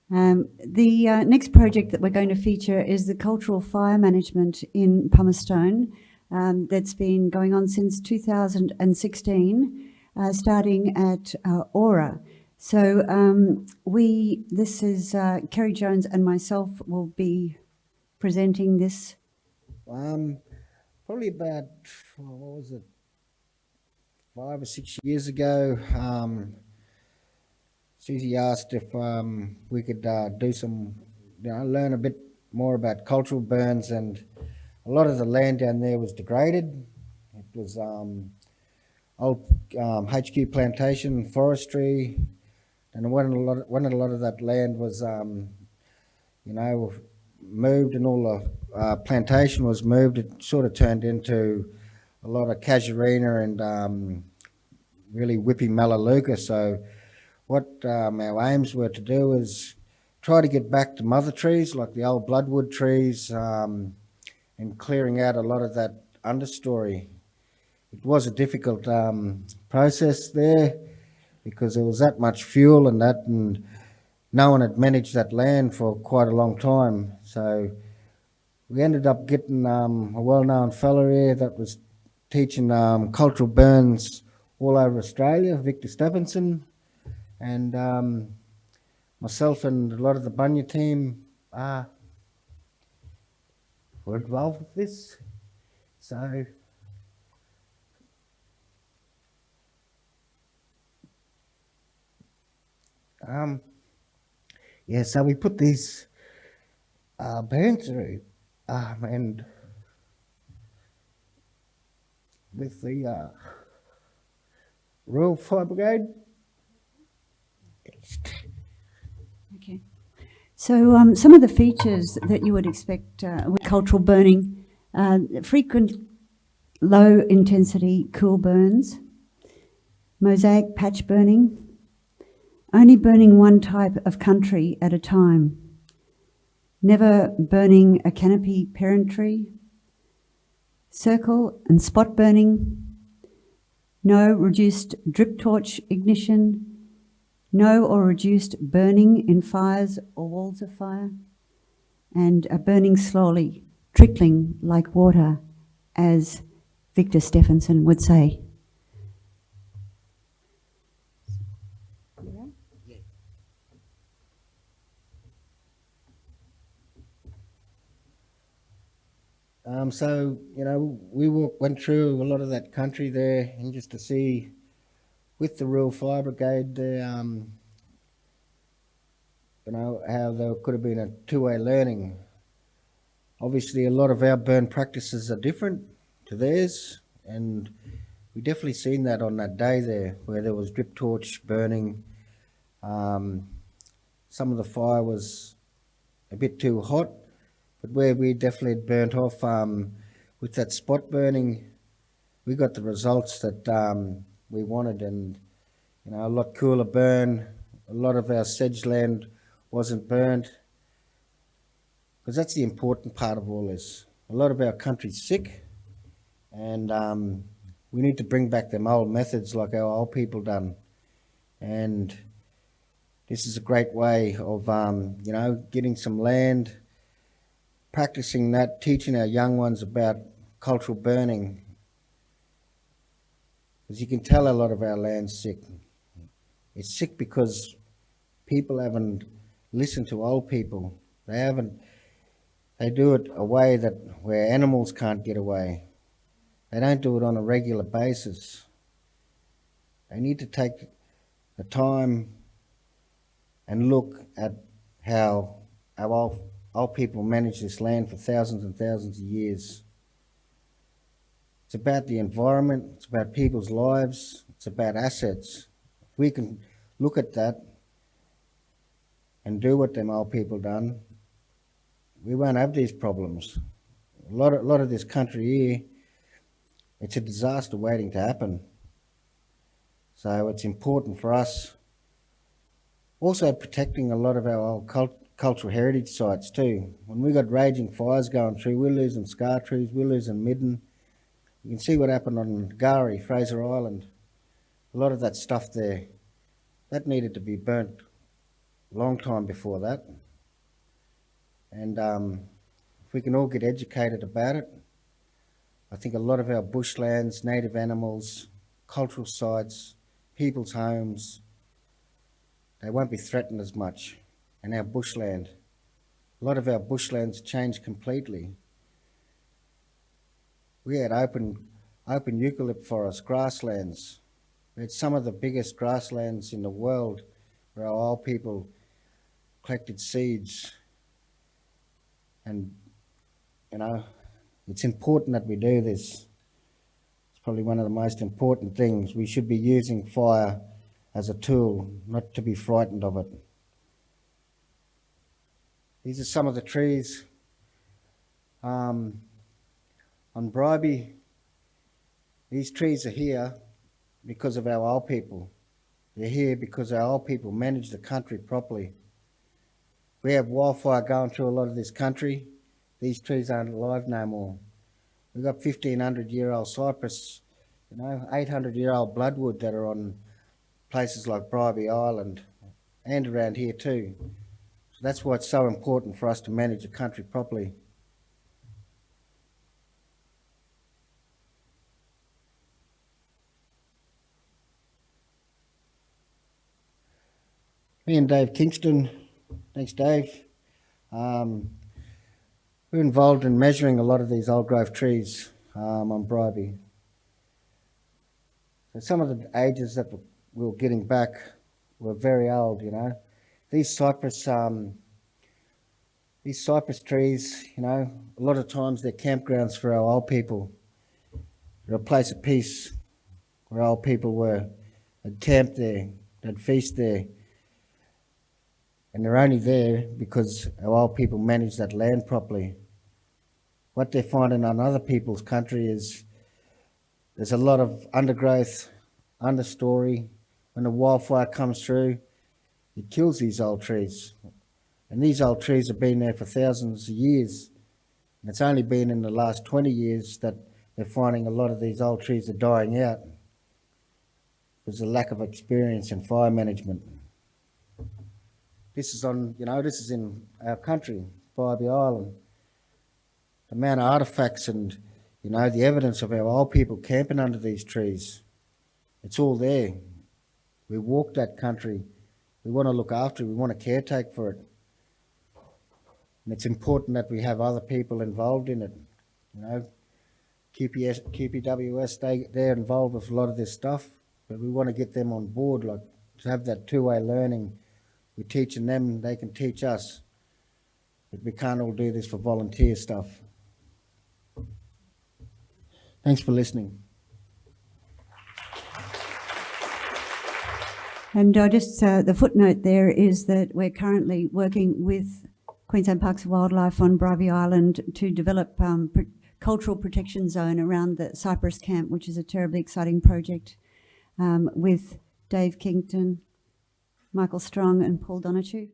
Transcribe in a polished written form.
The next project that we're going to feature is the cultural fire management in Pumicestone. That's been going on since 2016, starting at Aura. So this is Kerry Jones and myself will be presenting this. Probably about, what was it, 5 or 6 years ago, Susie asked if we could do some, learn a bit more about cultural burns, and a lot of the land down there was degraded. It was old HQ plantation forestry, and when a lot of that land was, moved, and all the plantation was moved, it sort of turned into a lot of casuarina and really whippy melaleuca. So what our aims were to do is try to get back to mother trees like the old bloodwood trees, and clearing out a lot of that understory. It was a difficult process there because there was that much fuel and no one had managed that land for quite a long time. So we ended up getting a well-known fellow here that was teaching cultural burns all over Australia, Victor Stephenson, and myself and a lot of the Bunya team were involved with this. So so we put these burns through, and with the Royal Fire Brigade. Okay. So some of the features that you would expect with cultural burning, frequent low intensity cool burns, mosaic patch burning, only burning one type of country at a time, never burning a canopy parent tree, circle and spot burning, no reduced drip torch ignition, no or reduced burning in fires or walls of fire, and burning slowly, trickling like water, as Victor Stephenson would say. So, we went through a lot of that country there, and just to see with the Royal Fire Brigade there, how there could have been a two-way learning. Obviously, a lot of our burn practices are different to theirs, and we definitely seen that on that day there, where there was drip torch burning. Some of the fire was a bit too hot, but where we definitely burnt off with that spot burning, we got the results that we wanted, and a lot cooler burn. A lot of our sedge land wasn't burnt, because that's the important part of all this. A lot of our country's sick, and we need to bring back them old methods like our old people done. And this is a great way of getting some land, practicing that, teaching our young ones about cultural burning. As you can tell, a lot of our land's sick. It's sick because people haven't listened to old people. They do it a way that where animals can't get away. They don't do it on a regular basis. They need to take the time and look at how our old people manage this land for thousands and thousands of years. It's about the environment, it's about people's lives, it's about assets. If we can look at that and do what them old people done, we won't have these problems. A lot of this country here, it's a disaster waiting to happen. So it's important for us also protecting a lot of our old cultural heritage sites too. When we got raging fires going through, we're losing scar trees, we're losing midden. You can see what happened on Gari, Fraser Island. A lot of that stuff there, that needed to be burnt long time before that. And if we can all get educated about it, I think a lot of our bushlands, native animals, cultural sites, people's homes, they won't be threatened as much. And our bushland, a lot of our bushlands changed completely. We had open eucalypt forests, grasslands. We had some of the biggest grasslands in the world where our old people collected seeds. And, you know, it's important that we do this. It's probably one of the most important things. We should be using fire as a tool, not to be frightened of it. These are some of the trees. On Bribie, these trees are here because of our old people. They're here because our old people manage the country properly. We have wildfire going through a lot of this country. These trees aren't alive no more. We've got 1,500-year-old cypress, 800-year-old bloodwood that are on places like Bribie Island and around here too. So that's why it's so important for us to manage the country properly. Me and Dave Kingston, thanks Dave, we're involved in measuring a lot of these old growth trees on Bribie. So some of the ages that we were getting back were very old, These cypress trees, a lot of times they're campgrounds for our old people. They're a place of peace where old people they'd camp there, they'd feast there. And they're only there because our old people manage that land properly. What they're finding on other people's country is there's a lot of undergrowth, understory. When the wildfire comes through, it kills these old trees. And these old trees have been there for thousands of years. And it's only been in the last 20 years that they're finding a lot of these old trees are dying out. There's a lack of experience in fire management. This is in our country, Bribie Island. The amount of artefacts and, the evidence of our old people camping under these trees. It's all there. We walk that country. We want to look after it. We want to caretake for it. And it's important that we have other people involved in it. QPWS, they're involved with a lot of this stuff, but we want to get them on board, to have that two-way learning. We're teaching them, they can teach us. But we can't all do this for volunteer stuff. Thanks for listening. And just the footnote there is that we're currently working with Queensland Parks and Wildlife on Bribie Island to develop cultural protection zone around the Cypress Camp, which is a terribly exciting project with Dave Kington, Michael Strong and Paul Donaghue.